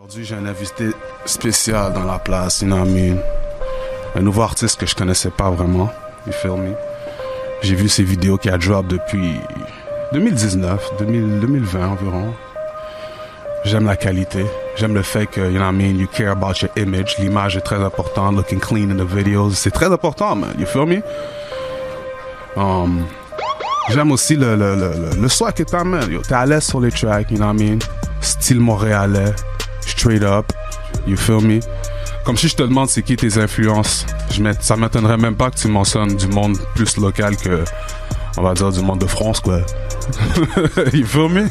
Aujourd'hui, j'ai un invité spécial dans la place, you know what I mean? Un nouveau artiste que je connaissais pas vraiment, you feel me? J'ai vu ses vidéos qui a drop depuis 2019, 2020 environ. J'aime la qualité. J'aime le fait que, you know what I mean, you care about your image. L'image est très importante, looking clean in the videos. C'est très important, man, you feel me? J'aime aussi le swag que t'as, man. Yo, t'es à l'aise sur les tracks, you know what I mean? Style montréalais, straight up, you feel me? Comme si je te demande c'est qui tes influences, ça m'étonnerait même pas que tu mentionnes du monde plus local que, on va dire, du monde de France, quoi. You feel me?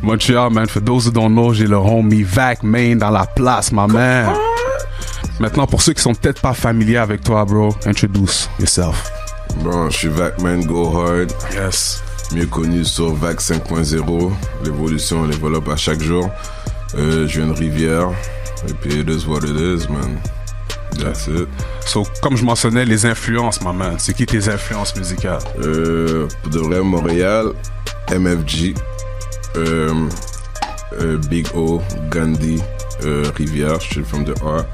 Montreal, man, for those who don't know, j'ai le homie Vac Main dans la place, my man. Maintenant, pour ceux qui sont peut-être pas familiers avec toi, bro, introduce yourself. Bon, je suis Vac Man, go hard. Yes. Mieux connu sur Vac 5.0. L'évolution, elle développe à chaque jour. Je viens de Rivière. Et puis, it is what it is, man. That's it. So, comme je mentionnais, les influences, my man. C'est qui tes influences musicales? Pour de vrai, Montréal, MFG, Big O, Gandhi, Rivière, je suis from the R.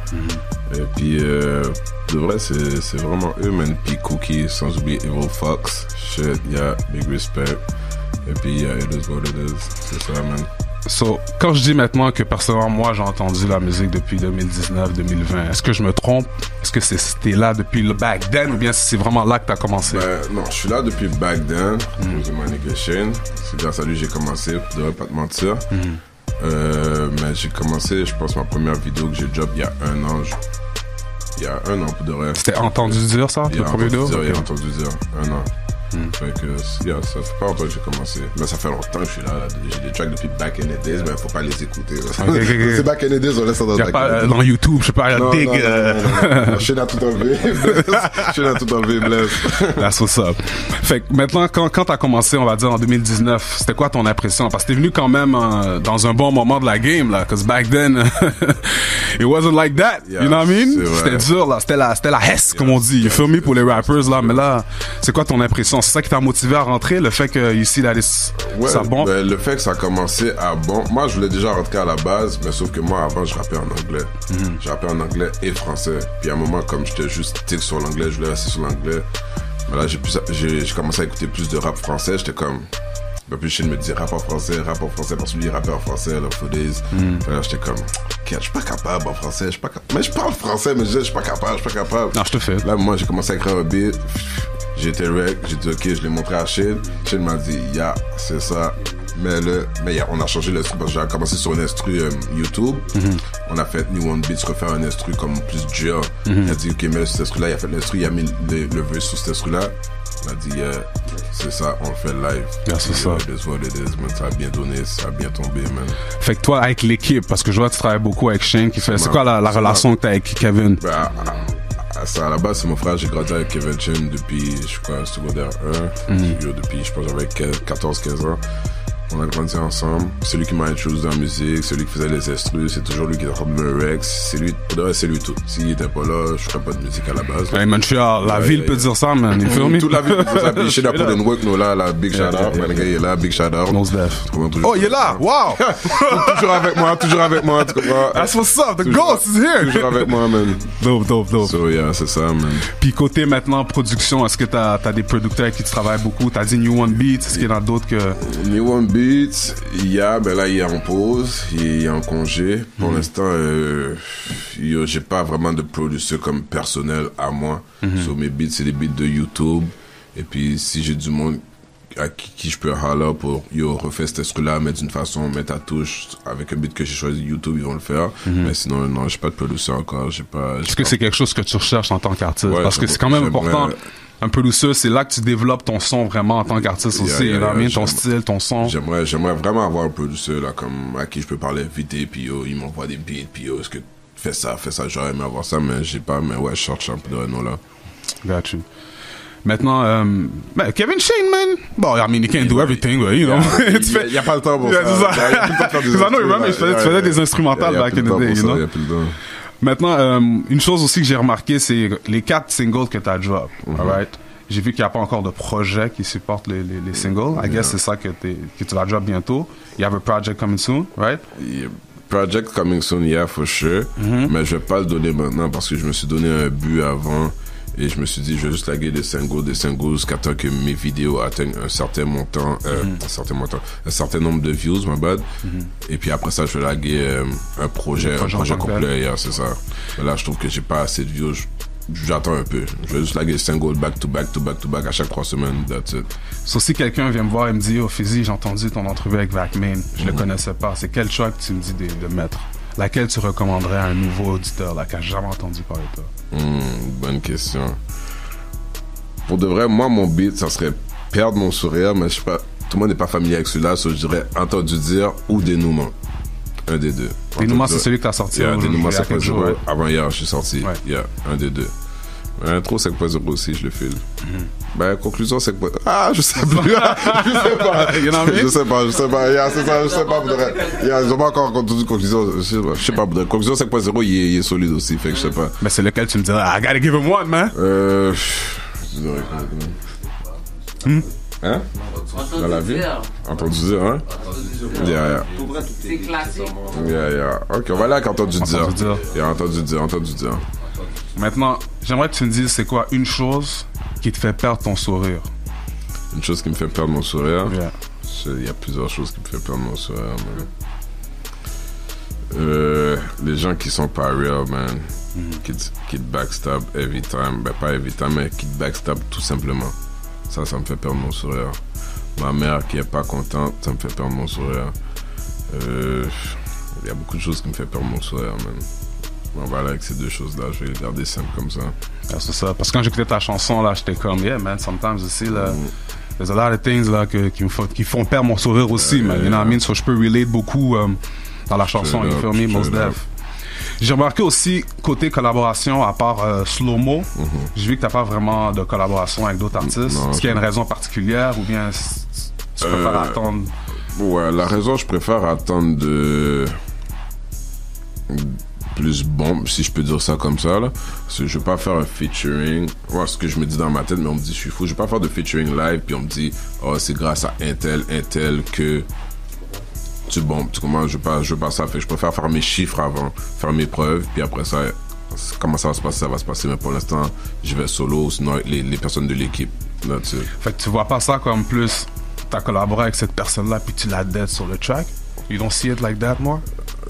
Et puis, de vrai, c'est vraiment eux, man. Puis Cookie, sans oublier Evil Fox. Shit, yeah, big respect. Et puis, yeah, it is what it is. C'est ça, man. So, quand je dis maintenant que personnellement, moi, j'ai entendu la musique depuis 2019-2020, est-ce que je me trompe? Est-ce que c'était là depuis le back then ou bien c'est vraiment là que t'as commencé? Non, je suis là depuis back then. C'est my nigga Shane. C'est grâce à lui que j'ai commencé, je devrais pas te mentir. Mais j'ai commencé, je pense, ma première vidéo que j'ai drop il y a un an. Il y a un an, pour de vrai. C'était entendu dire ça, le premier vidéo? Il a entendu dire, un an. Fait que, yeah, ça fait pas longtemps que j'ai commencé. Mais ça fait longtemps que je suis là. J'ai des tracks depuis back in the days, mais faut pas les écouter. Okay. C'est back in the days, on laisse ça dans dans YouTube, je sais pas, non, dig. Shane a tout enlevé. Shane a tout enlevé, bless. That's what's up. Fait que maintenant, quand t'as commencé, on va dire en 2019, c'était quoi ton impression? Parce que t'es venu quand même dans un bon moment de la game, là. Cause back then, it wasn't like that. Yeah, you know what I mean? C'était dur, là. C'était la hesse, comme on dit. You feel me pour les rappers, là. Mais là, c'est quoi ton impression? C'est ça qui t'a motivé à rentrer, le fait que ici, là, ça bon? Ben, le fait que ça a commencé à bon. Moi, je voulais déjà rentrer à la base, mais sauf que moi, avant, je rappais en anglais. Je rappais en anglais et français. Puis à un moment, comme j'étais juste tic sur l'anglais, je voulais rester sur l'anglais. Mais là, j'ai commencé à écouter plus de rap français. J'étais comme. Puis Shane me dit rap en français, parce que lui, il rappait en français, là, for days. Là, j'étais comme, je suis pas capable en français, mais je parle français, mais je suis pas capable. Non, je te fais. Là, moi, j'ai commencé à écrire un beat. J'ai été rec, j'ai dit ok, je l'ai montré à Shane. Shane m'a dit, yeah, c'est ça. Mais on a changé l'instru parce que j'ai commencé sur un instru YouTube. On a fait New One Beats, refaire un instru comme plus dur. Il a dit ok, mais cet instru-là, il a fait l'instru, il a mis le verse sur cet instru-là. Il a dit c'est ça, on le fait live. Yeah, c'est ça. It is what it is, man. Ça a bien donné, ça a bien tombé, man. Fait que toi, avec l'équipe, parce que je vois que tu travailles beaucoup avec Shane, c'est quoi la relation que t'as avec Kevin? Ça, à la base, c'est mon frère. J'ai grandi avec Kevin Chen depuis, je crois, secondaire 1. Depuis, je pense, j'avais 14-15 ans. On a grandi ensemble. C'est lui qui m'a introduit dans la musique. C'est lui qui faisait les instrus. C'est toujours lui qui était en train de me rex. C'est lui, c'est lui tout. S'il était pas là, je ferais pas de musique à la base. Hey, Montreal, la ville peut dire ça, man. You feel me? Toute la ville peut dire ça. Puis, chez la Put Work, nous, là, big shout out. Man, le gars, il est là, big shout out. Oh, il est là! Wow! toujours avec moi, tu comprends? That's what's up, the ghost is here! Toujours avec moi, man. Dope. So, yeah, c'est ça, man. Puis, côté maintenant, production, est-ce que t'as des producteurs avec qui tu travailles beaucoup? T'as dit New One Beats, est-ce qu'il y en a d'autres que... New One Beats, il est en pause, il est en congé. Pour l'instant, j'ai pas vraiment de producteur comme personnel à moi. Sur mes beats, c'est des beats de YouTube. Et puis, si j'ai du monde à qui je peux holler pour refaire cet instru-là, mettre d'une façon, mettre ta touche avec un beat que j'ai choisi YouTube, ils vont le faire. Mais sinon, non, j'ai pas de producteur encore. Est-ce que c'est quelque chose que tu recherches en tant qu'artiste? Ouais, parce que c'est quand même important. Un producer, c'est là que tu développes ton son vraiment en tant qu'artiste aussi. Ton style, ton son. J'aimerais vraiment avoir un producteur là, comme à qui je peux parler vite, puis il m'envoie des beats, puis est-ce que fais ça, j'aurais aimé avoir ça, mais j'ai pas, mais ouais, je cherche un peu de Renault là. Got you. Maintenant, Kevin Shane, man. Bon, I mean, he can't do everything, but, you know. Il y a pas le temps pour ça. C'est ça. Because I know, remember, tu faisais des instrumentales back in the day, you know. Maintenant, une chose aussi que j'ai remarqué, c'est les 4 singles que tu as drop, alright? J'ai vu qu'il n'y a pas encore de projet qui supporte les singles. I guess c'est ça que tu vas drop bientôt. You have a project coming soon, right? Yeah. project coming soon, yeah, for sure. Mais je vais pas le donner maintenant parce que je me suis donné un but avant. Et je me suis dit, je vais juste laguer des singles jusqu'à temps que mes vidéos atteignent un certain montant, un certain nombre de views, my bad. Et puis après ça, je vais laguer un projet complet, yeah, c'est ça. Mais là, je trouve que j'ai pas assez de views. J'attends un peu. Je vais juste laguer des singles back to back à chaque 3 semaines, that's it. So, si quelqu'un vient me voir et me dit, oh, Fizzy, j'ai entendu ton entrevue avec Vacmain, je le connaissais pas. C'est quel track tu me dis de mettre? Laquelle tu recommanderais à un nouveau auditeur, là, qui a jamais entendu parler de toi? Bonne question. Pour de vrai, moi, mon beat, ça serait Perdre mon sourire, mais je sais pas, tout le monde n'est pas familier avec celui-là, so je dirais Entendu dire ou Dénouement. Un des deux. Dénouement, c'est celui que t'as sorti. Dénouement 5.0. Avant hier, je suis sorti. Un des deux. Intro 5.0 aussi, je le file. Conclusion 5.0. Ah, je sais plus. Je sais pas. C'est ça, je sais pas. Ils ont pas encore entendu conclusion. Je sais pas. Conclusion 5.0, il est solide aussi, fait que je sais pas. Mais c'est lequel tu me dirais, I gotta give him one, man. Hein? Dans la vie? Entendu dire, hein? C'est classique. Ok, on va aller avec Entendu dire. Entendu dire. Maintenant, j'aimerais que tu me dises, c'est quoi une chose qui te fait perdre ton sourire? Une chose qui me fait perdre mon sourire? Il y a plusieurs choses qui me font perdre mon sourire, man. Les gens qui sont pas real, man. Qui te backstab every time. Ben, pas every time, mais qui te backstab tout simplement. Ça me fait perdre mon sourire. Ma mère qui est pas contente, ça me fait perdre mon sourire. Il y a beaucoup de choses qui me font perdre mon sourire, man. On va aller avec ces deux choses-là, je vais les garder simples comme ça. C'est ça, parce que quand j'écoutais ta chanson, là, j'étais comme, yeah, man, sometimes aussi, là, there's a lot of things, là, qui font perdre mon sourire aussi, man, you know what I mean? So, je peux relate beaucoup dans la chanson, you feel me, most def. J'ai remarqué aussi, côté collaboration, à part Slow-Mo, j'ai vu que t'as pas vraiment de collaboration avec d'autres artistes. Est-ce qu'il y a une raison particulière, ou bien tu préfères attendre? Ouais, la raison, je préfère attendre de... plus bon, si je peux dire ça comme ça, là. Parce que je vais pas faire un featuring. Ouais, ce que je me dis dans ma tête, mais on me dit je suis fou. Je vais pas faire de featuring live, puis on me dit, oh, c'est grâce à un tel que tu bombes. Tu comprends? Je veux pas ça. Fait que je préfère faire mes chiffres avant, faire mes preuves, puis après ça, comment ça va se passer, ça va se passer. Mais pour l'instant, je vais solo, sinon avec les personnes de l'équipe. Là-dessus. Fait que tu vois pas ça comme plus, t'as collaboré avec cette personne-là, puis tu la dead sur le track? You don't see it like that more?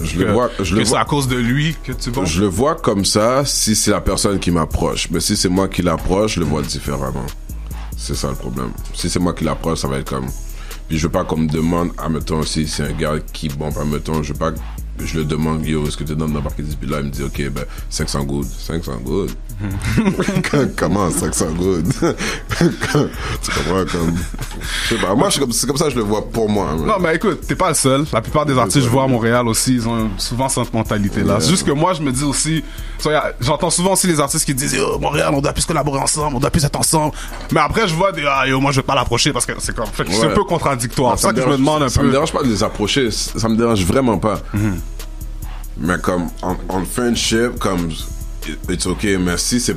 C'est à cause de lui que tu vois. Je le vois comme ça si c'est la personne qui m'approche. Mais si c'est moi qui l'approche, je le vois différemment. C'est ça le problème. Si c'est moi qui l'approche, ça va être comme... Puis je veux pas qu'on me demande, admettons, si c'est un gars qui bombe, admettons, je veux pas... Je le demande, yo, est-ce que tu donnes n'importe quel puis là, il me dit, ok, ben, 500 good. 500 good? Comment 500 good? Tu comprends, comme... Je sais pas, moi, c'est comme ça que je le vois pour moi. Non, mais écoute, t'es pas le seul. La plupart des artistes que je vois à Montréal aussi, ils ont souvent cette mentalité-là. C'est juste que moi, je me dis aussi... J'entends souvent aussi les artistes qui disent, yo, Montréal, on doit plus collaborer ensemble, on doit plus être ensemble. Mais après, je vois des, yo, moi, je vais pas l'approcher parce que c'est comme... Fait que c'est un peu contradictoire. C'est ça que je me demande un peu. Ça me dérange pas de les approcher. Ça me dérange vraiment pas. Mais comme en friendship, comme it's okay, mais si tu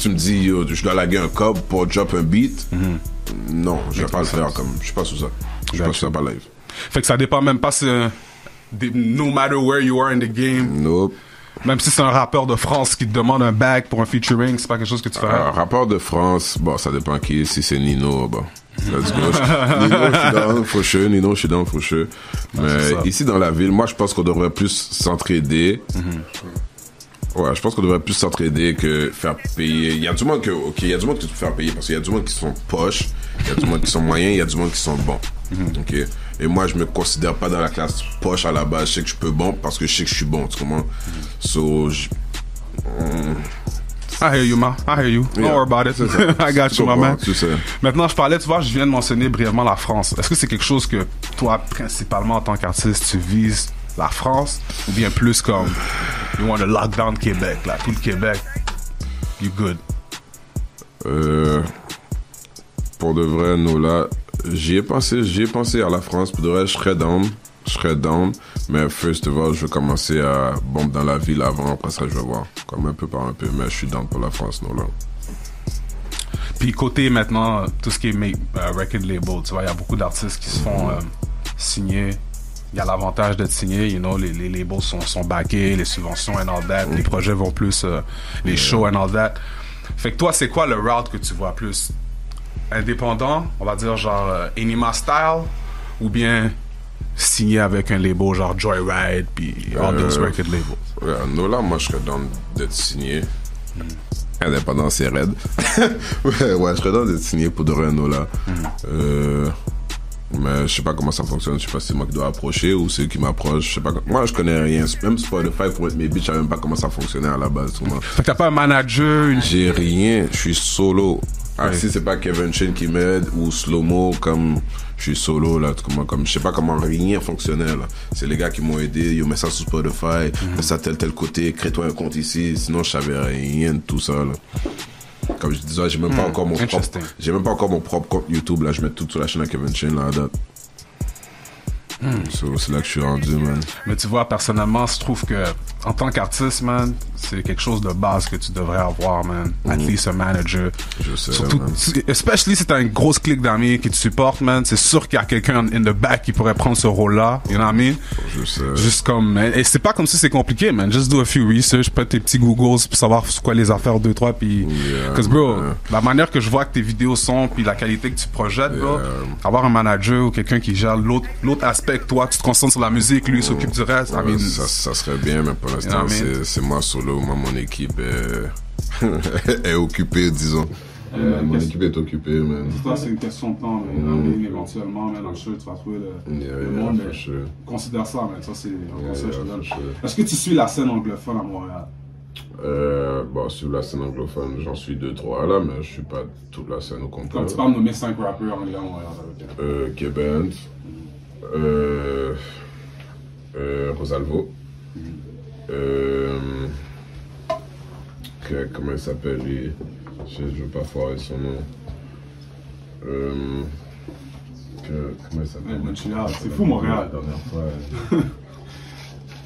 me dis yo, je dois laguer un cob pour drop un beat, non, je vais pas le faire, comme je suis pas sous ça. Je suis pas sous ça par live. Fait que ça dépend même pas no matter where you are in the game. Nope. Même si c'est un rappeur de France qui te demande un bag pour un featuring, c'est pas quelque chose que tu ferais? Un rappeur de France, bon, ça dépend qui. Si c'est Nino, bon, let's go. Nino, je suis down, for sure. Nino, je suis down, for sure. Mais ici, dans la ville, moi, je pense qu'on devrait plus s'entraider. Ouais, je pense qu'on devrait plus s'entraider que faire payer. Il y a du monde il y a du monde que tu peux faire payer parce qu'il y a du monde qui sont poches, il y a du monde qui sont moyens, il y a du monde qui sont bons. Ok. Et moi, je me considère pas dans la classe poche à la base. Je sais que je peux bon parce que je sais que je suis bon. Tu comprends? So, I hear you, man. I hear you. Don't worry about it. I got you, my man. Maintenant, je viens de mentionner brièvement la France. Est-ce que c'est quelque chose que toi, principalement en tant qu'artiste, tu vises la France ou bien plus comme you want to lock down Québec, là, tout le Québec, you good? Pour de vrai, nous là, j'y ai pensé à la France. Pour de vrai, je serais down, mais first of all, je vais commencer à bomber dans la ville avant, après ça je vais voir, comme un peu par un peu, mais je suis down pour la France, nous là. Puis côté maintenant, tout ce qui est record label, tu vois, il y a beaucoup d'artistes qui se font signer il y a l'avantage d'être signé, you know, les labels sont backés, les subventions and all that, les projets vont plus, les shows and all that. Fait que toi, c'est quoi le route que tu vois plus? Indépendant, on va dire genre Enima style, ou bien signé avec un label genre Joyride puis all those record labels? Ouais, Nola, moi je serais dans d'être signé. Indépendant, c'est raide. ouais, je serais dans d'être signé pour de rien Nola. Mais je sais pas comment ça fonctionne. Je sais pas si c'est moi qui dois approcher ou c'est eux qui m'approchent. Je sais pas. Moi, je connais rien. Même Spotify pour être mes beats, je savais même pas comment ça fonctionnait à la base. Fait que t'as pas un manager, J'ai rien. Je suis solo. Ah, si c'est pas Kevin Chen qui m'aide ou Slow-Mo, comme je suis solo là, comme je sais pas comment rien fonctionnait là. C'est les gars qui m'ont aidé. Yo, mets ça sur Spotify, mets ça tel côté, crée-toi un compte ici. Sinon, je savais rien de tout ça là. Comme je disais, j'ai même pas encore mon propre compte YouTube là. Je mets tout sur la chaîne à Kevin Chen là à date. So, c'est là que je suis rendu, man. Mais tu vois, personnellement, je trouve que en tant qu'artiste, man, c'est quelque chose de base que tu devrais avoir, man. At least un manager. Je sais, surtout, man. Especially si t'as une grosse clique d'amis qui te supportent, man. C'est sûr qu'il y a quelqu'un in the back qui pourrait prendre ce rôle-là. You know what I mean? Je sais. Juste comme, et c'est pas comme si c'est compliqué, man. Just do a few research, peut-être tes petits Googles pour savoir c'est quoi les affaires 2-3 puis, cause bro, la manière que je vois que tes vidéos sont puis la qualité que tu projettes, bro, avoir un manager ou quelqu'un qui gère l'autre aspect que toi, tu te concentres sur la musique, lui il s'occupe du reste. I mean, ça serait bien, mais pour l'instant, c'est moi solo. Moi, mon équipe est occupée, disons. Mon équipe est occupée, man. Toi, c'est une question de temps, mais éventuellement, man, I'm sure tu vas trouver le monde. Sure. Considère ça, man. Ça, c'est un conseil que je te donne. Est-ce que tu suis la scène anglophone à Montréal? Bon, sur la scène anglophone, j'en suis 2-3 là, mais je suis pas toute la scène au complet. Comme tu parles de nommer 5 rappeurs anglais à Montréal. Kebent, Rosalvo, comment il s'appelle lui? Je veux pas foirer son nom. Comment il s'appelle? Montréal, c'est fou Montréal.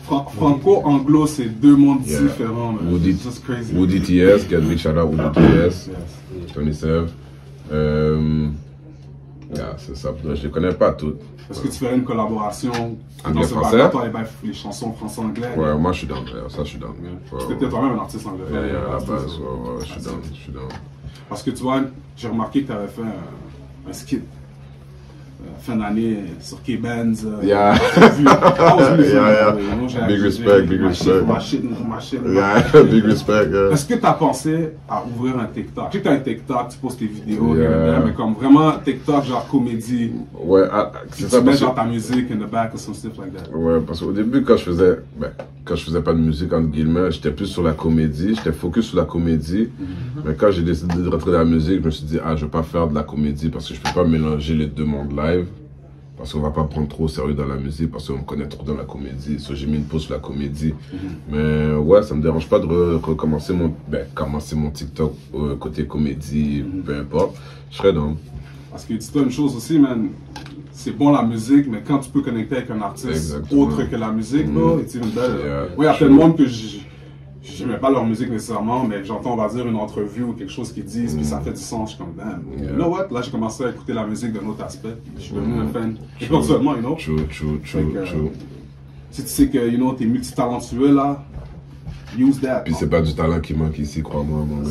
Franco-anglo, c'est deux mondes différents. Woody TS, get big shout out Woody TS, 27. C'est ça, je les connais pas toutes. Est-ce que tu ferais une collaboration anglais-français? Toi, les chansons français-anglais? Ouais, moi je suis dans ça, je suis dans. Parce que t'es toi-même un artiste anglophone. À la base, je suis dans. Parce que tu vois, j'ai remarqué que tu avais fait un skit fin d'année sur K-Benz. Yeah. Big respect. Big respect. Est-ce que tu as pensé à ouvrir un TikTok? Tu sais que tu as un TikTok, tu postes tes vidéos, mais comme vraiment TikTok, genre comédie. Ouais, c'est ça. Tu mets genre ta musique in the back or some stuff like that. Ouais, parce qu'au début, quand je faisais pas de musique, entre guillemets, j'étais plus sur la comédie, j'étais focus sur la comédie. Mais quand j'ai décidé de rentrer dans la musique, je me suis dit, je vais pas faire de la comédie parce que je peux pas mélanger les deux mondes live. Parce qu'on va pas prendre trop au sérieux dans la musique, parce qu'on me connaît trop dans la comédie. So, j'ai mis une pause sur la comédie. Mais ouais, ça me dérange pas de recommencer commencer mon TikTok côté comédie, peu importe. Je serais dans. Parce que dis-toi une chose aussi, man. C'est bon la musique, mais quand tu peux connecter avec un artiste autre que la musique, it's even better. Oui, il y a plein de monde que j'aimais pas leur musique nécessairement, mais j'entends, on va dire, une entrevue ou quelque chose qu'ils disent, puis ça fait du sens. Je suis comme, damn. You know what? Là, j'ai commencé à écouter la musique d'un autre aspect. Je suis devenu un fan. Éventuellement, you know? True. Si tu sais que, you know, t'es multitalentueux, là, use that. Puis c'est pas du talent qui manque ici, crois-moi, mon gars.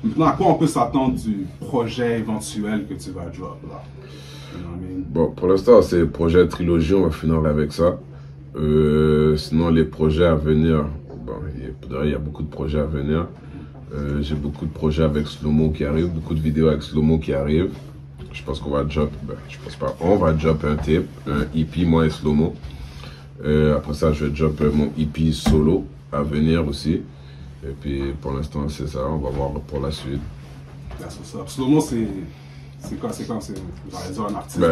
Maintenant, à quoi on peut s'attendre du projet éventuel que tu vas drop, là? You know what I mean? Bon, pour l'instant, c'est projet trilogie, on va finir avec ça. Sinon, les projets à venir, il y a beaucoup de projets à venir. J'ai beaucoup de projets avec Slow-Mo qui arrivent, beaucoup de vidéos avec Slow-Mo qui arrivent. Je pense qu'on va drop, on va drop un tape, un EP, moi et Slow-Mo. Après ça, je vais drop mon EP solo à venir aussi. Et puis, pour l'instant, c'est ça, on va voir pour la suite. C'est ça. Slow-Mo, c'est quoi? J'allais dire un artiste.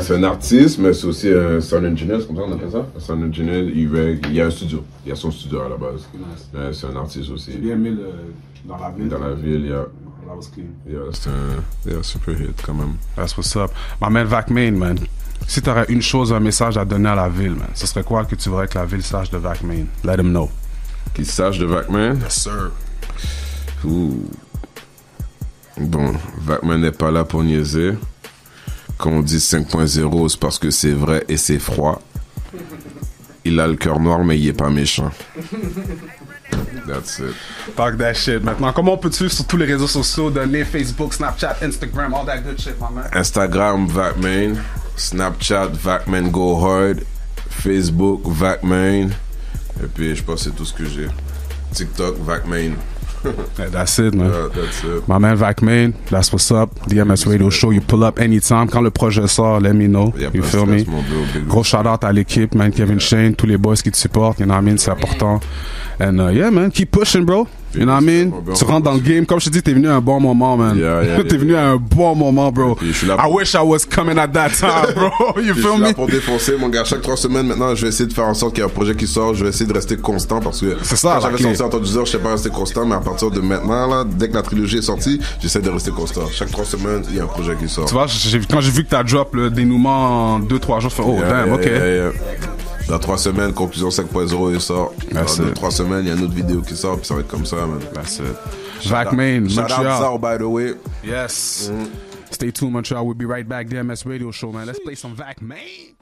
C'est un artiste, mais c'est aussi un sound engineer, c'est comme ça on appelle ça? Un sound engineer, il y a un studio. Il y a son studio à la base. Nice. Mais c'est un artiste aussi. J'ai bien aimé dans la ville. Dans la ville, il y a. That was clean. C'est un super hit quand même. That's what's up. My man Vacmain, man. Si tu aurais une chose, un message à donner à la ville, man, ce serait quoi que tu voudrais que la ville sache de Vacmain? Let them know. Qu'ils sachent de Vacmain? Yes, sir. Ouh. Bon, Vacmain n'est pas là pour niaiser. Quand on dit 5.0, c'est parce que c'est vrai et c'est froid. Il a le cœur noir, mais il est pas méchant. That's it. Talk that shit. Maintenant, comment on peut te suivre sur tous les réseaux sociaux, donner Facebook, Snapchat, Instagram, all that good shit, my man? Instagram, Vacmain. Snapchat, Vacmain Go Hard. Facebook, Vacmain. Et puis, je pense que c'est tout ce que j'ai. TikTok, Vacmain. Yeah, that's it, man. That's it. My man Vacmain, that's what's up. DMS Radio Show, you pull up anytime. Quand le projet sort, let me know. Y'a You pas de feel me? stress, mon bro, big Gros shout out à l'équipe, man. Kevin Shane, tous les boys qui te supportent, you know what I mean? C'est important. And yeah, man, keep pushing, bro. You know what I mean? Tu rentres dans le game. Comme je te dis, t'es venu à un bon moment, man. T'es venu à un bon moment, bro. Puis je suis là I wish I was coming at that time, bro. You Je feel suis là me? pour défoncer, mon gars. Chaque 3 semaines, maintenant, je vais essayer de faire en sorte qu'il y ait un projet qui sort. Je vais essayer de rester constant parce que C'est ça, quand la j'avais clé. sorti en temps du heures, je sais pas rester constant, mais à partir de maintenant, là, dès que la trilogie est sortie, j'essaie de rester constant. Chaque 3 semaines, il y a un projet qui sort. Tu vois, quand j'ai vu que t'as drop le dénouement en 2-3 jours, je fais, oh, damn, ok. Dans 3 semaines, conclusion 5.0 il sort. That's Dans it. 3 semaines, il y a une autre vidéo qui sort, puis ça va être comme ça, man. That's it. Vacmain, Shout out Montreal. Zao, by the way. Yes. Stay tuned, Montreal. We'll be right back. DMS Radio Show, man. Let's play some Vacmain.